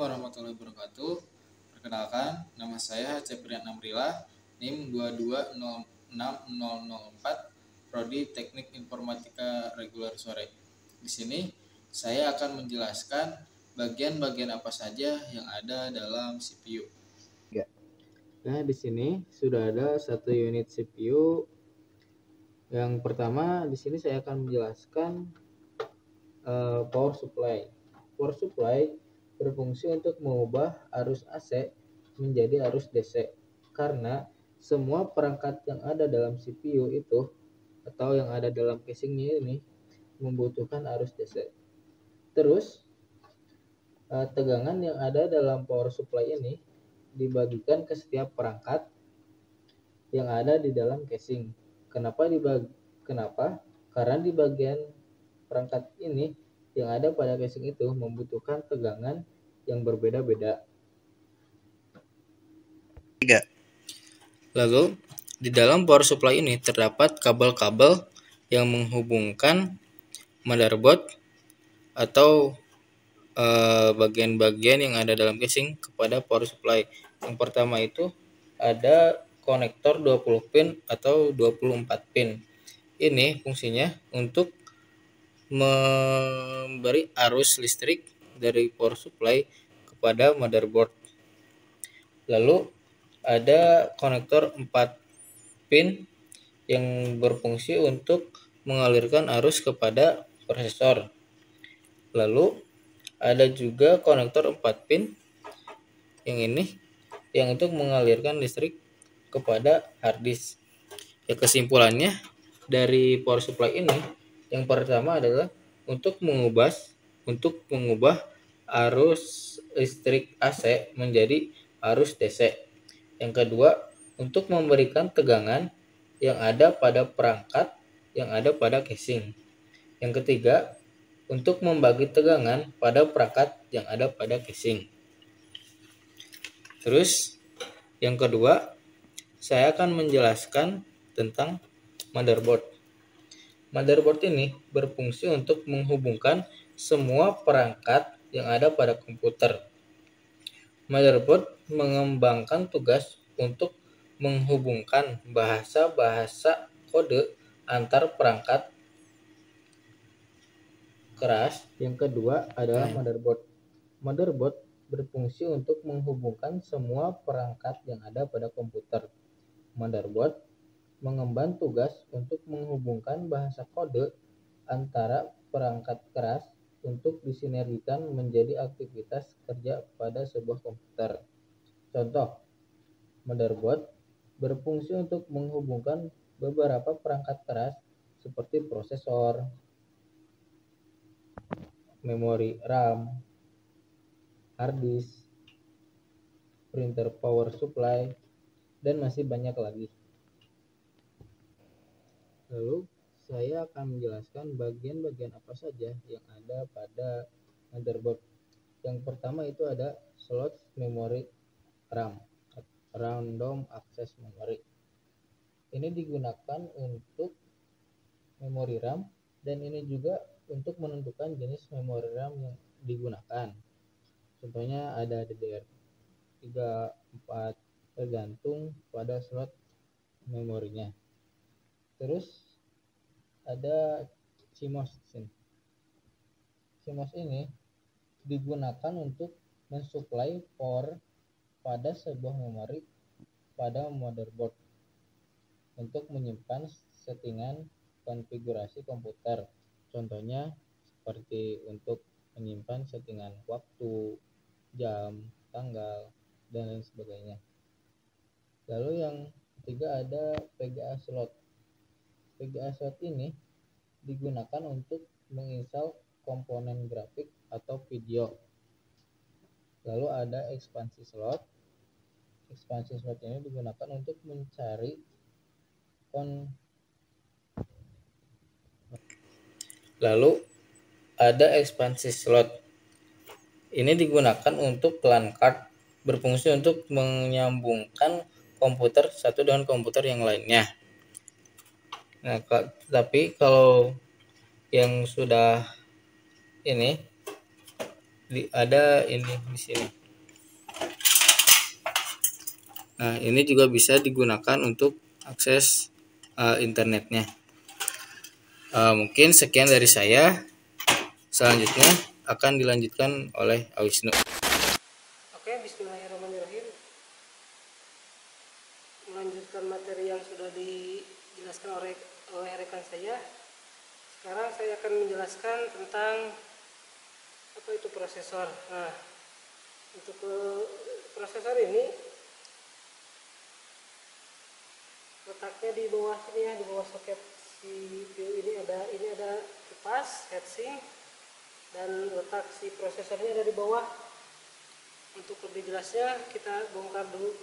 warahmatullahi wabarakatuh. Perkenalkan, nama saya Ceprian Amrila, NIM 2206004, Prodi Teknik Informatika Reguler Sore. Di sini saya akan menjelaskan bagian-bagian apa saja yang ada dalam CPU. Nah, di sini sudah ada satu unit CPU. Yang pertama, di sini saya akan menjelaskan power supply. Power supply berfungsi untuk mengubah arus AC menjadi arus DC karena semua perangkat yang ada dalam CPU itu atau yang ada dalam casingnya ini membutuhkan arus DC. Terus tegangan yang ada dalam power supply ini dibagikan ke setiap perangkat yang ada di dalam casing. Kenapa? Karena di bagian perangkat ini yang ada pada casing itu membutuhkan tegangan yang berbeda-beda. Lalu, di dalam power supply ini terdapat kabel-kabel yang menghubungkan motherboard atau bagian-bagian yang ada dalam casing kepada power supply. Yang pertama itu ada konektor 20 pin atau 24 pin. Ini fungsinya untuk memberi arus listrik dari power supply kepada motherboard. Lalu ada konektor 4 pin yang berfungsi untuk mengalirkan arus kepada prosesor. Lalu ada juga konektor 4 pin yang untuk mengalirkan listrik kepada hard disk. Ya, kesimpulannya dari power supply ini yang pertama adalah untuk mengubah arus listrik AC menjadi arus DC. Yang kedua, untuk memberikan tegangan yang ada pada perangkat yang ada pada casing. Yang ketiga, untuk membagi tegangan pada perangkat yang ada pada casing. Terus, yang kedua, saya akan menjelaskan tentang motherboard. Motherboard ini berfungsi untuk menghubungkan semua perangkat yang ada pada komputer. Motherboard mengembangkan tugas untuk menghubungkan bahasa-bahasa kode antar perangkat keras. Yang kedua adalah motherboard. Motherboard berfungsi untuk menghubungkan semua perangkat yang ada pada komputer. Motherboard mengemban tugas untuk menghubungkan bahasa kode antara perangkat keras untuk disinergikan menjadi aktivitas kerja pada sebuah komputer. Contoh, motherboard berfungsi untuk menghubungkan beberapa perangkat keras seperti prosesor, memori RAM, hard disk, printer power supply, dan masih banyak lagi. Lalu saya akan menjelaskan bagian-bagian apa saja yang ada pada motherboard. Yang pertama itu ada slot memori RAM, random access memory. Ini digunakan untuk memori RAM dan ini juga untuk menentukan jenis memori RAM yang digunakan. Contohnya ada DDR3, 4 tergantung pada slot memorinya. Terus ada CMOS. CMOS ini digunakan untuk mensuplai power pada sebuah memori pada motherboard untuk menyimpan settingan konfigurasi komputer. Contohnya seperti untuk menyimpan settingan waktu, jam, tanggal, dan lain sebagainya. Lalu yang ketiga ada VGA slot. VGA slot ini digunakan untuk menginstal komponen grafik atau video. Lalu ada ekspansi slot. Ekspansi slot ini digunakan untuk mencari Lalu ada ekspansi slot. Ini digunakan untuk LAN card, berfungsi untuk menyambungkan komputer satu dengan komputer yang lainnya. Nah, tapi kalau yang sudah ini ada ini di sini. Nah, ini juga bisa digunakan untuk akses internetnya. Mungkin sekian dari saya. Selanjutnya akan dilanjutkan oleh Awisnu. Oke, bismillahirrahmanirrahim. Melanjutkan materi yang sudah dijelaskan oleh rekan saya. Sekarang saya akan menjelaskan tentang apa itu prosesor. Nah, untuk prosesor ini letaknya di bawah sini ya, di bawah soket CPU ini ada kipas, heatsink, dan letak si prosesornya ada di bawah. Untuk lebih jelasnya kita bongkar dulu.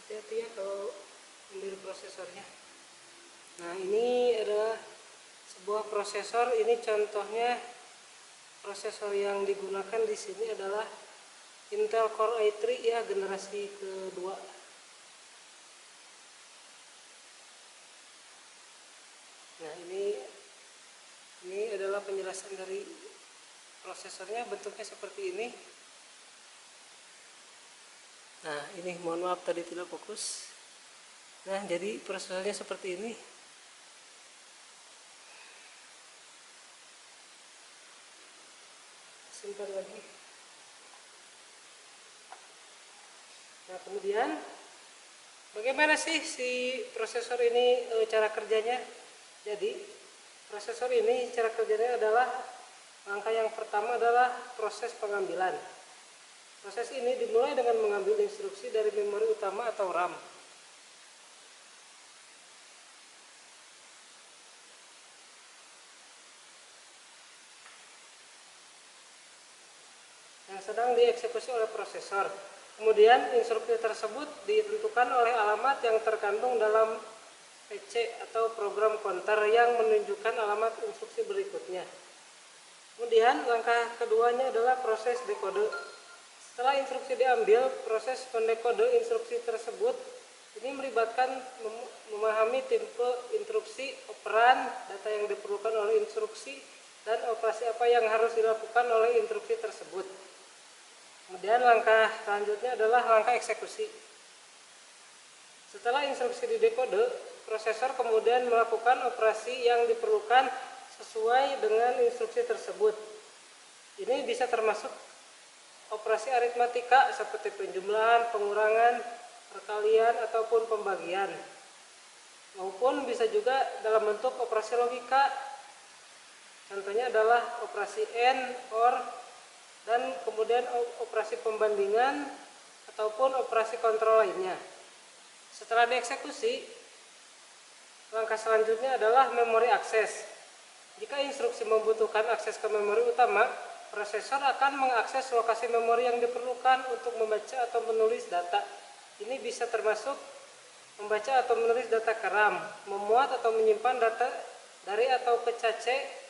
Hati-hati ya kalau ambil prosesornya. Nah, ini adalah sebuah prosesor. Ini contohnya prosesor yang digunakan di sini adalah Intel Core i3 ya, generasi kedua. Nah, ini adalah penjelasan dari prosesornya, bentuknya seperti ini. Nah, ini mohon maaf tadi tidak fokus. Nah, jadi prosesornya seperti ini. Simpan lagi. Nah, kemudian bagaimana sih si prosesor ini cara kerjanya? Jadi, prosesor ini cara kerjanya adalah langkah yang pertama adalah proses pengambilan. Proses ini dimulai dengan mengambil instruksi dari memori utama atau RAM. Yang sedang dieksekusi oleh prosesor. Kemudian instruksi tersebut ditentukan oleh alamat yang terkandung dalam PC atau program counter yang menunjukkan alamat instruksi berikutnya. Kemudian langkah keduanya adalah proses dekode. Setelah instruksi diambil, proses mendekode instruksi tersebut ini melibatkan memahami tipe instruksi, operan, data yang diperlukan oleh instruksi, dan operasi apa yang harus dilakukan oleh instruksi tersebut. Kemudian langkah selanjutnya adalah langkah eksekusi. Setelah instruksi didekode, prosesor kemudian melakukan operasi yang diperlukan sesuai dengan instruksi tersebut. Ini bisa termasuk operasi aritmatika seperti penjumlahan, pengurangan, perkalian, ataupun pembagian. Maupun bisa juga dalam bentuk operasi logika. Contohnya adalah operasi AND, OR, dan kemudian operasi pembandingan ataupun operasi kontrol lainnya. Setelah dieksekusi, langkah selanjutnya adalah memori akses. Jika instruksi membutuhkan akses ke memori utama, prosesor akan mengakses lokasi memori yang diperlukan untuk membaca atau menulis data. Ini bisa termasuk membaca atau menulis data ke RAM, memuat atau menyimpan data dari atau ke cache,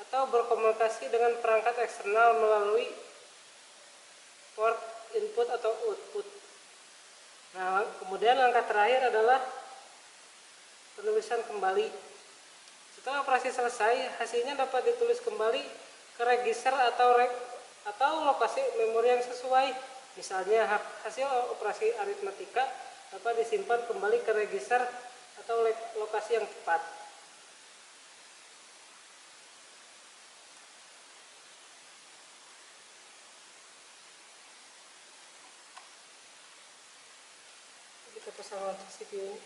atau berkomunikasi dengan perangkat eksternal melalui port input atau output. Nah, kemudian langkah terakhir adalah penulisan kembali. Setelah operasi selesai, hasilnya dapat ditulis kembali ke register atau lokasi memori yang sesuai. Misalnya hasil operasi aritmatika dapat disimpan kembali ke register atau lokasi yang tepat. Kita pasang CPU.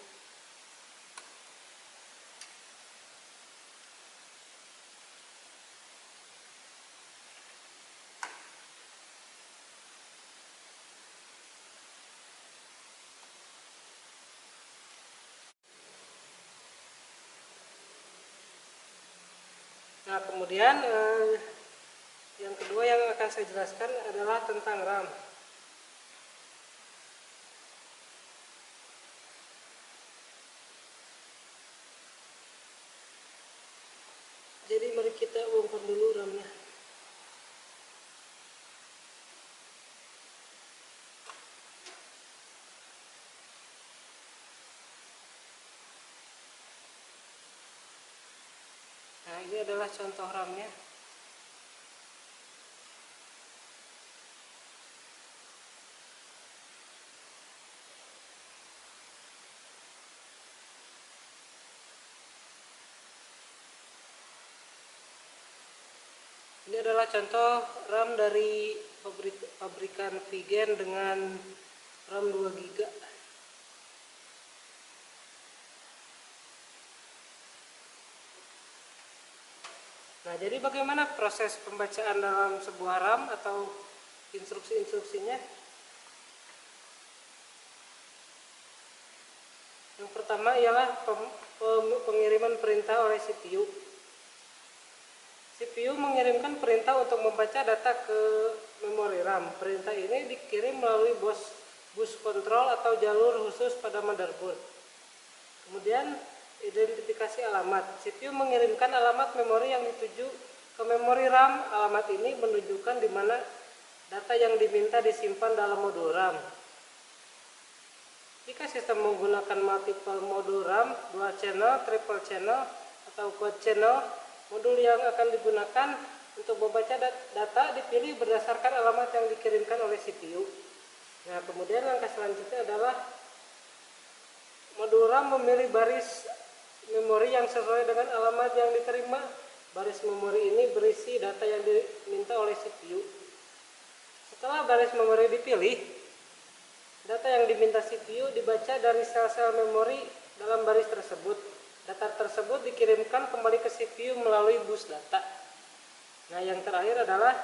Nah, kemudian yang kedua yang akan saya jelaskan adalah tentang RAM. Jadi mari kita bongkar dulu RAM-nya. Nah, ini adalah contoh RAM-nya. Ini adalah contoh RAM dari pabrikan Vigen dengan RAM 2 GB. Nah, jadi bagaimana proses pembacaan dalam sebuah RAM atau instruksi-instruksinya? Yang pertama ialah pengiriman perintah oleh CPU. CPU mengirimkan perintah untuk membaca data ke memori RAM. Perintah ini dikirim melalui bus kontrol atau jalur khusus pada motherboard. Kemudian identifikasi alamat. CPU mengirimkan alamat memori yang dituju ke memori RAM. Alamat ini menunjukkan di mana data yang diminta disimpan dalam modul RAM. Jika sistem menggunakan multiple modul RAM, dual channel, triple channel, atau quad channel, modul yang akan digunakan untuk membaca data dipilih berdasarkan alamat yang dikirimkan oleh CPU. Nah, kemudian langkah selanjutnya adalah modul RAM memilih baris memori yang sesuai dengan alamat yang diterima. Baris memori ini berisi data yang diminta oleh CPU. Setelah baris memori dipilih, data yang diminta CPU dibaca dari sel-sel memori dalam baris tersebut. Data tersebut dikirimkan kembali ke CPU melalui bus data. Nah, yang terakhir adalah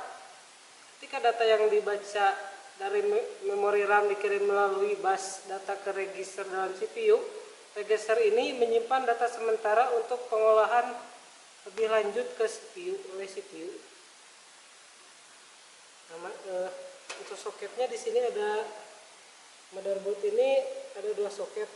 ketika data yang dibaca dari memori RAM dikirim melalui bus data ke register dalam CPU, register ini menyimpan data sementara untuk pengolahan lebih lanjut ke CPU oleh CPU. Nah, untuk soketnya di sini ada motherboard ini ada 2 soket.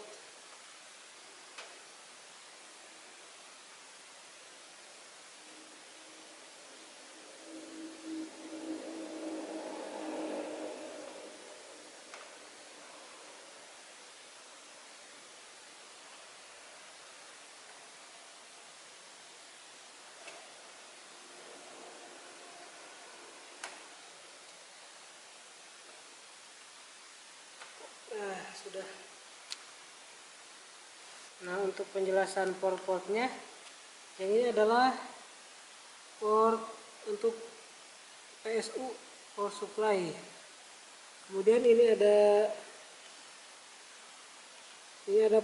Sudah. Nah, untuk penjelasan port-portnya, yang ini adalah port untuk PSU, power supply. Kemudian ini ada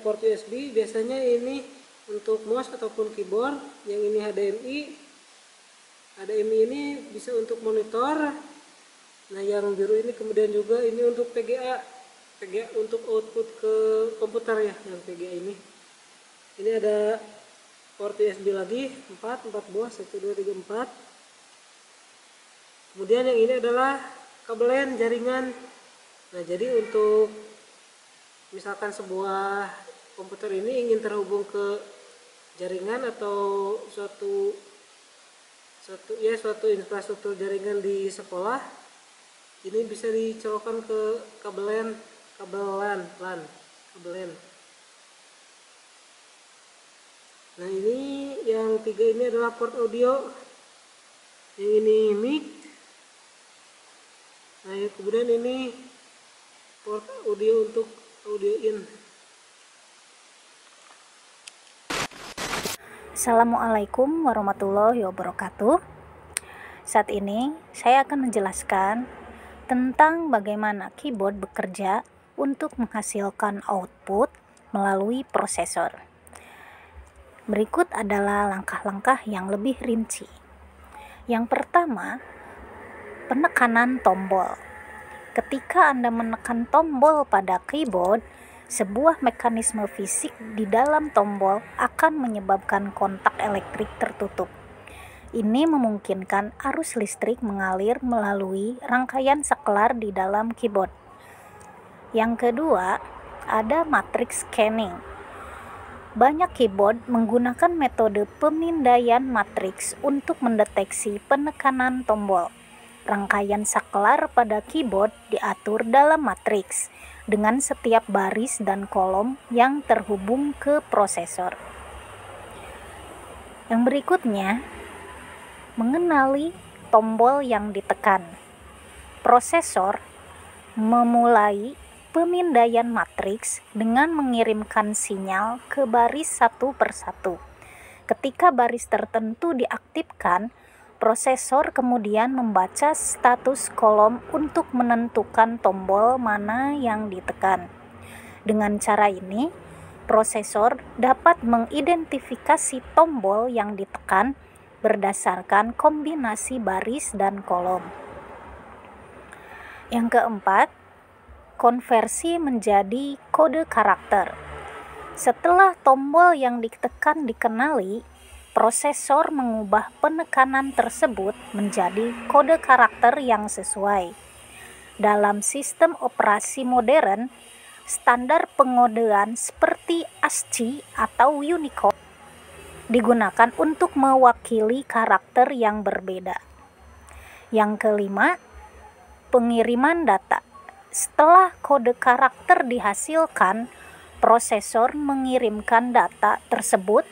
port USB. Biasanya ini untuk mouse ataupun keyboard. Yang ini HDMI. HDMI ini bisa untuk monitor. Nah, yang biru ini kemudian juga ini untuk PGA untuk output ke komputer ya, yang PGA ini. Ini ada port USB lagi 4 buah, 1 2 3 4. Kemudian yang ini adalah kabel LAN jaringan. Nah, jadi untuk misalkan sebuah komputer ini ingin terhubung ke jaringan atau suatu infrastruktur jaringan di sekolah, ini bisa dicolokkan ke kabel LAN. Nah, ini yang 3 ini adalah port audio. Yang ini mic. Nah, kemudian ini port audio untuk audio in. Assalamualaikum warahmatullahi wabarakatuh. Saat ini saya akan menjelaskan tentang bagaimana keyboard bekerja untuk menghasilkan output melalui prosesor. Berikut adalah langkah-langkah yang lebih rinci. Yang pertama, penekanan tombol. Ketika Anda menekan tombol pada keyboard, sebuah mekanisme fisik di dalam tombol akan menyebabkan kontak elektrik tertutup. Ini memungkinkan arus listrik mengalir melalui rangkaian saklar di dalam keyboard. Yang kedua, ada matrix scanning. Banyak keyboard menggunakan metode pemindaian matriks untuk mendeteksi penekanan tombol. Rangkaian saklar pada keyboard diatur dalam matriks dengan setiap baris dan kolom yang terhubung ke prosesor. Yang berikutnya, mengenali tombol yang ditekan. Prosesor memulai pemindaian matriks dengan mengirimkan sinyal ke baris satu persatu. Ketika baris tertentu diaktifkan, prosesor kemudian membaca status kolom untuk menentukan tombol mana yang ditekan. Dengan cara ini, prosesor dapat mengidentifikasi tombol yang ditekan berdasarkan kombinasi baris dan kolom. Yang keempat, konversi menjadi kode karakter. Setelah tombol yang ditekan dikenali, prosesor mengubah penekanan tersebut menjadi kode karakter yang sesuai. Dalam sistem operasi modern, standar pengodean seperti ASCII atau Unicode digunakan untuk mewakili karakter yang berbeda. Yang kelima, pengiriman data. Setelah kode karakter dihasilkan, prosesor mengirimkan data tersebut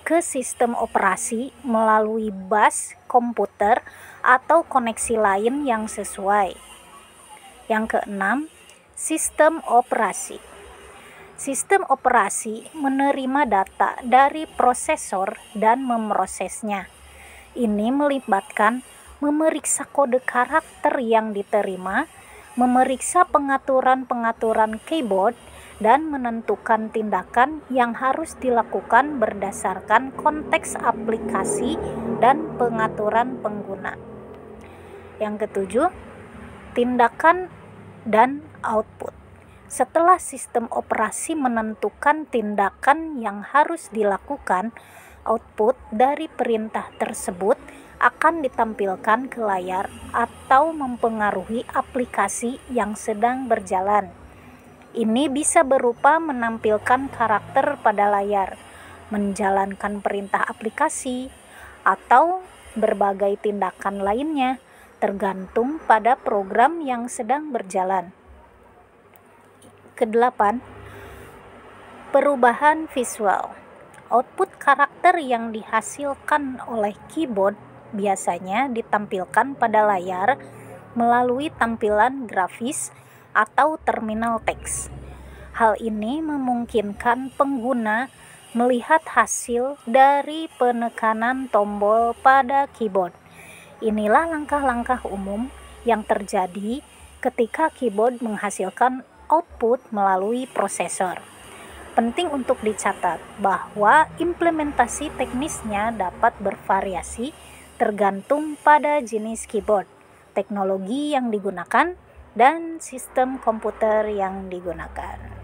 ke sistem operasi melalui bus komputer atau koneksi lain yang sesuai. Yang keenam, sistem operasi. Sistem operasi menerima data dari prosesor dan memprosesnya. Ini melibatkan memeriksa kode karakter yang diterima, memeriksa pengaturan-pengaturan keyboard, dan menentukan tindakan yang harus dilakukan berdasarkan konteks aplikasi dan pengaturan pengguna. Yang ketujuh, tindakan dan output. Setelah sistem operasi menentukan tindakan yang harus dilakukan, output dari perintah tersebut akan ditampilkan ke layar atau mempengaruhi aplikasi yang sedang berjalan. Ini bisa berupa menampilkan karakter pada layar, menjalankan perintah aplikasi, atau berbagai tindakan lainnya, tergantung pada program yang sedang berjalan. Kedelapan, perubahan visual. Output karakter yang dihasilkan oleh keyboard biasanya ditampilkan pada layar melalui tampilan grafis atau terminal teks. Hal ini memungkinkan pengguna melihat hasil dari penekanan tombol pada keyboard. Inilah langkah-langkah umum yang terjadi ketika keyboard menghasilkan output melalui prosesor. Penting untuk dicatat bahwa implementasi teknisnya dapat bervariasi tergantung pada jenis keyboard, teknologi yang digunakan, dan sistem komputer yang digunakan.